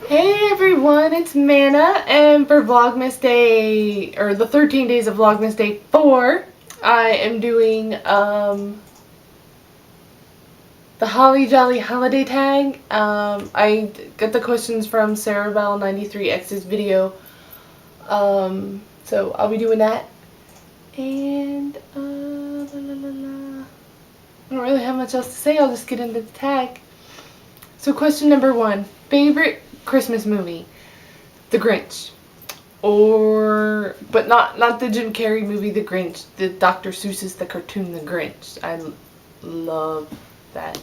Hey everyone, it's Manna, and for Vlogmas Day, or the 13 days of Vlogmas Day 4, I am doing the Holly Jolly Holiday Tag. I got the questions from Miserably 93X's video, so I'll be doing that. And I don't really have much else to say. I'll just get into the tag. So question number 1, favorite Christmas movie? The Grinch. Or, but not the Jim Carrey movie, The Grinch. The Dr. Seuss's The Cartoon, The Grinch. I love that.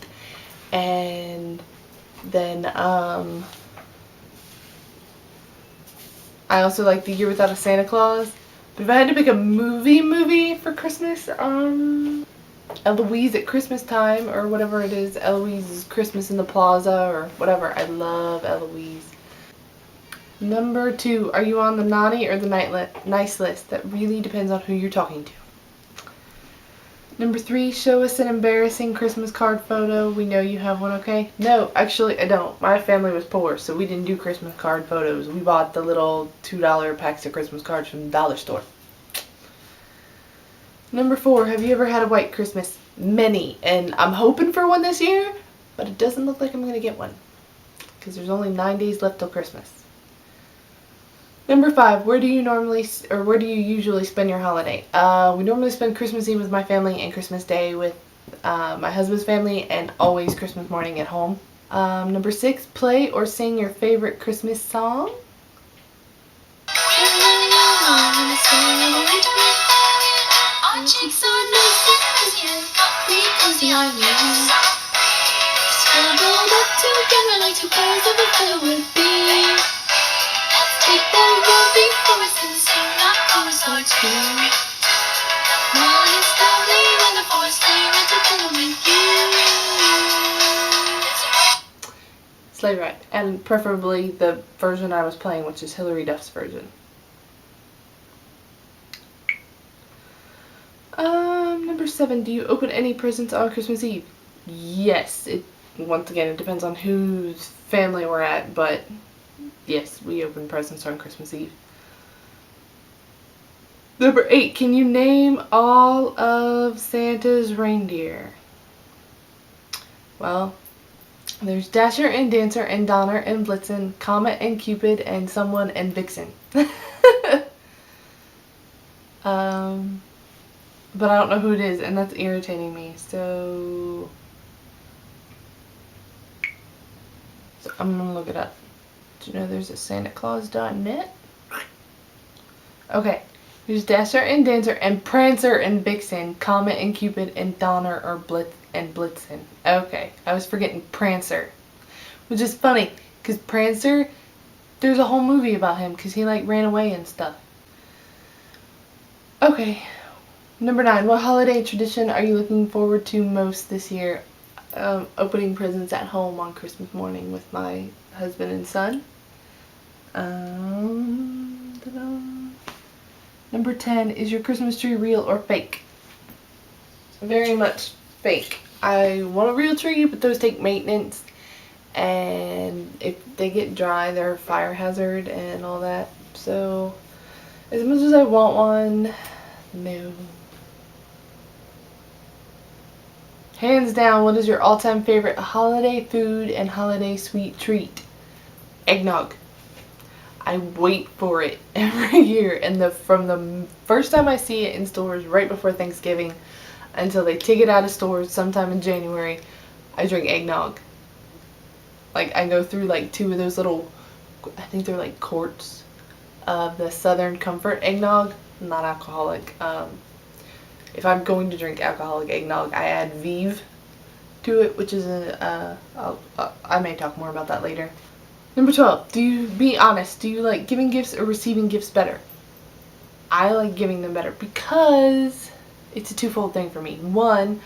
And then, I also like The Year Without a Santa Claus. But if I had to pick a movie for Christmas, Eloise at Christmas Time, or whatever it is, Eloise's Christmas in the Plaza, or whatever. I love Eloise. Number 2, are you on the naughty or the nice list? That really depends on who you're talking to. Number 3, show us an embarrassing Christmas card photo. We know you have one, okay? No, actually I don't. My family was poor, so we didn't do Christmas card photos. We bought the little $2 packs of Christmas cards from the dollar store. Number 4, have you ever had a white Christmas? Many, and I'm hoping for one this year, but it doesn't look like I'm going to get one, because there's only 9 days left till Christmas. Number 5, where do you usually spend your holiday? We normally spend Christmas Eve with my family and Christmas Day with my husband's family, and always Christmas morning at home. Number 6, play or sing your favorite Christmas song. Sleigh Ride, and preferably the version I was playing, which is Hilary Duff's version. Number 7, do you open any presents on Christmas Eve? Yes, once again, it depends on whose family we're at, but yes, we open presents on Christmas Eve. Number 8, can you name all of Santa's reindeer? Well, there's Dasher and Dancer and Donner and Blitzen, Comet and Cupid, and Someone and Vixen. But I don't know who it is, and that's irritating me, so I'm gonna look it up. Do you know there's a SantaClaus.net? Okay, there's Dasher and Dancer and Prancer and Vixen, Comet and Cupid, and Donner or Blitzen. Okay, I was forgetting Prancer, which is funny, because Prancer, there's a whole movie about him, because he like ran away and stuff. Okay. Number 9, what holiday tradition are you looking forward to most this year? Opening presents at home on Christmas morning with my husband and son. Number 10, is your Christmas tree real or fake? Very much fake. I want a real tree, but those take maintenance, and if they get dry, they're a fire hazard and all that. So, as much as I want one, no. Hands down, what is your all-time favorite holiday food and holiday sweet treat? Eggnog. I wait for it every year, and from the first time I see it in stores right before Thanksgiving until they take it out of stores sometime in January, I drink eggnog. Like, I go through like 2 of those little, I think they're like quarts of the Southern Comfort eggnog, not alcoholic. If I'm going to drink alcoholic eggnog, I add Vive to it, which is I may talk more about that later. Number 12, be honest, do you like giving gifts or receiving gifts better? I like giving them better because it's a twofold thing for me. 1,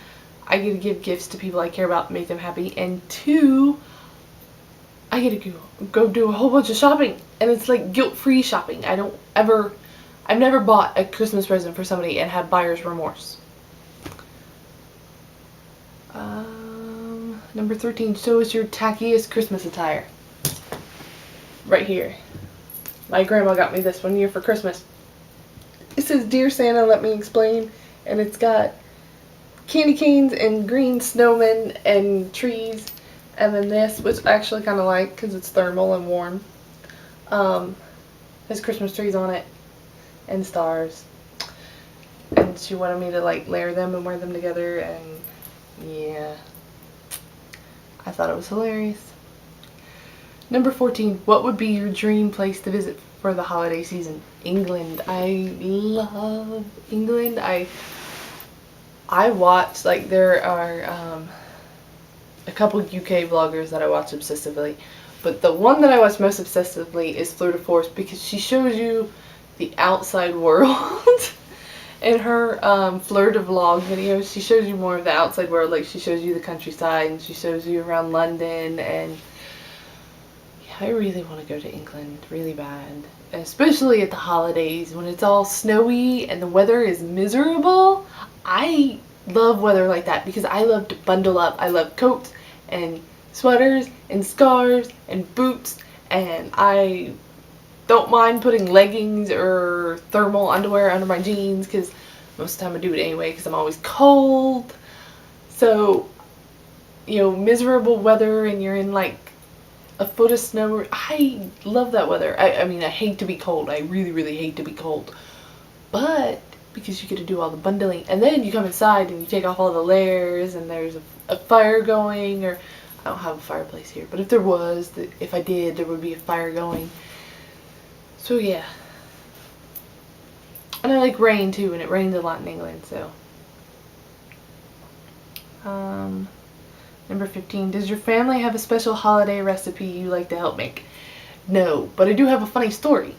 I get to give gifts to people I care about, make them happy, and 2, I get to go do a whole bunch of shopping, and it's like guilt-free shopping. I've never bought a Christmas present for somebody and had buyer's remorse. Number 13, show us your tackiest Christmas attire. right here. My grandma got me this one year for Christmas. It says, "Dear Santa, let me explain." And it's got candy canes and green snowmen and trees. And then this, which I actually kind of like because it's thermal and warm. There's Christmas trees on it and stars. And she wanted me to like layer them and wear them together, and yeah, I thought it was hilarious. Number 14, what would be your dream place to visit for the holiday season? England. I love England. I watch, like, there are a couple UK vloggers that I watch obsessively, but the one that I watch most obsessively is Fleur de Force, because she shows you the outside world. In her Fleur de Vlog videos, she shows you more of the outside world. Like, she shows you the countryside, and she shows you around London, and I really want to go to England really bad, especially at the holidays when it's all snowy and the weather is miserable. I love weather like that because I love to bundle up. I love coats and sweaters and scarves and boots, and I don't mind putting leggings or thermal underwear under my jeans because most of the time I do it anyway because I'm always cold. So, you know, miserable weather and you're in like a foot of snow. I love that weather. I mean, I hate to be cold. I really, really hate to be cold. But because you get to do all the bundling, and then you come inside and you take off all the layers, and there's a fire going, or I don't have a fireplace here, but if there was, if I did, there would be a fire going. So yeah. And I like rain too, and it rains a lot in England, so. Number 15, does your family have a special holiday recipe you like to help make? No, but I do have a funny story.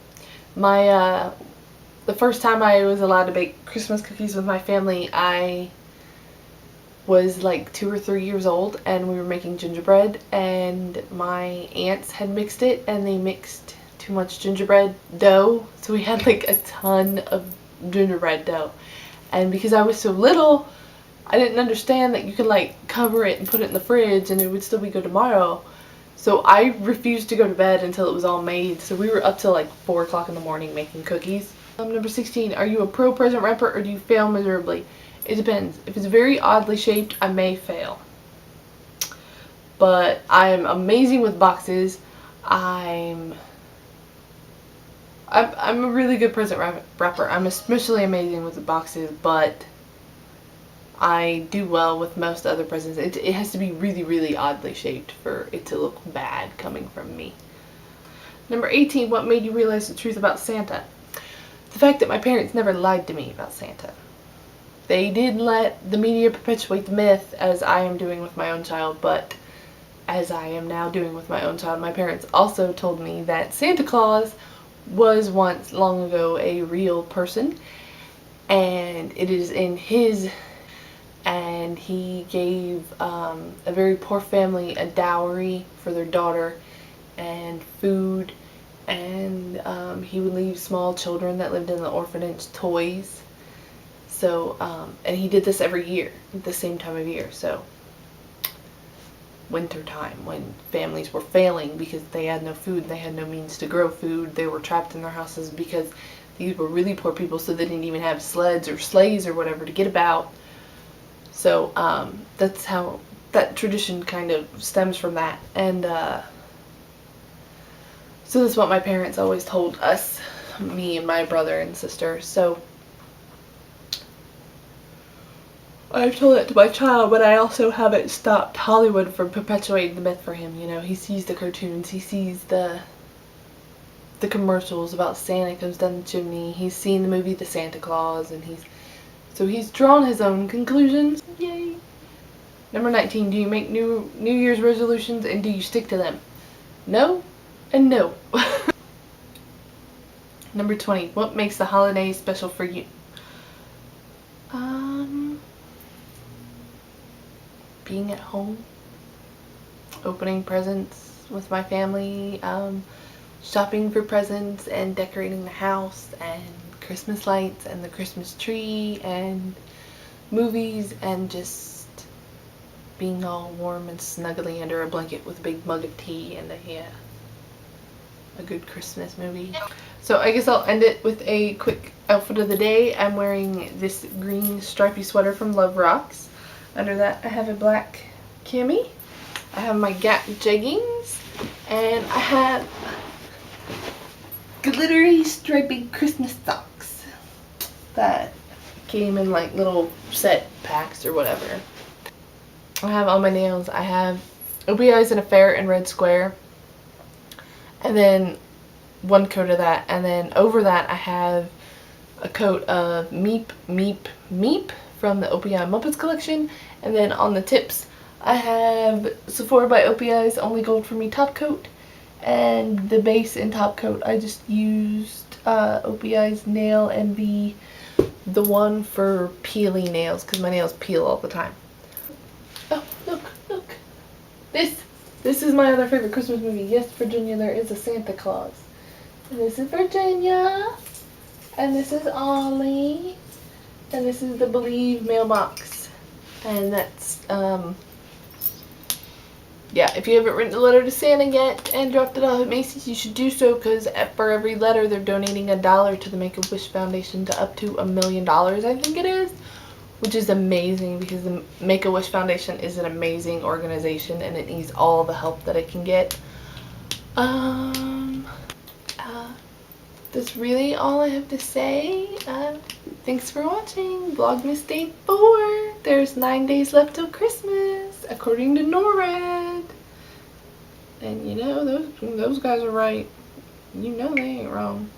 The first time I was allowed to bake Christmas cookies with my family, I was like 2 or 3 years old, and we were making gingerbread, and my aunts had mixed it, and they mixed too much gingerbread dough, so we had like a ton of gingerbread dough. And because I was so little, I didn't understand that you could like cover it and put it in the fridge and it would still be good tomorrow. So I refused to go to bed until it was all made. So we were up till like 4 o'clock in the morning making cookies. Number 16, are you a pro present wrapper or do you fail miserably? It depends. If it's very oddly shaped, I may fail. But I'm amazing with boxes. I'm a really good present wrapper. I'm especially amazing with the boxes, but I do well with most other presents. It has to be really, really oddly shaped for it to look bad coming from me. Number 18, what made you realize the truth about Santa? The fact that my parents never lied to me about Santa. They did let the media perpetuate the myth, as I am doing with my own child, but as I am now doing with my own child, my parents also told me that Santa Claus was once, long ago, a real person, and it is in his, and he gave a very poor family a dowry for their daughter and food, and he would leave small children that lived in the orphanage toys. So and he did this every year at the same time of year. So winter time, when families were failing because they had no food, they had no means to grow food, they were trapped in their houses because these were really poor people, so they didn't even have sleds or sleighs or whatever to get about. So that's how that tradition kind of stems from that. And so that's what my parents always told us, me and my brother and sister. So I've told it to my child, but I also haven't stopped Hollywood from perpetuating the myth for him. You know, he sees the cartoons, he sees the commercials about Santa comes down the chimney, he's seen the movie The Santa Claus, and he's drawn his own conclusions. Yay! Number 19, do you make New Year's resolutions and do you stick to them? No and no. Number 20, what makes the holidays special for you? Being at home, opening presents with my family, shopping for presents and decorating the house, and Christmas lights and the Christmas tree, and movies, and just being all warm and snuggly under a blanket with a big mug of tea. And yeah, a good Christmas movie. So I guess I'll end it with a quick outfit of the day. I'm wearing this green stripy sweater from Love Rocks. Under that I have a black cami. I have my Gap jeggings. And I have glittery stripy Christmas socks that came in like little set packs or whatever. I have all my nails. I have OPIs in a ferret and red square. And then one coat of that. And then over that I have a coat of Meep Meep Meep from the OPI Muppets collection. And then on the tips I have Sephora by OPI's Only Gold For Me top coat. And the base and top coat I just used OPI's Nail Envy, the one for peely nails because my nails peel all the time. Oh, look, look. This is my other favorite Christmas movie. Yes, Virginia, there is a Santa Claus. And this is Virginia. And this is Ollie. And this is the Believe mailbox. And that's, yeah, if you haven't written a letter to Santa yet and dropped it off at Macy's, you should do so because for every letter they're donating $1 to the Make-A-Wish Foundation to up to $1 million, I think it is. Which is amazing because the Make-A-Wish Foundation is an amazing organization and it needs all the help that it can get. That's really all I have to say. Thanks for watching Vlogmas Day 4. There's 9 days left till Christmas, according to NORAD. And you know, those guys are right. You know they ain't wrong.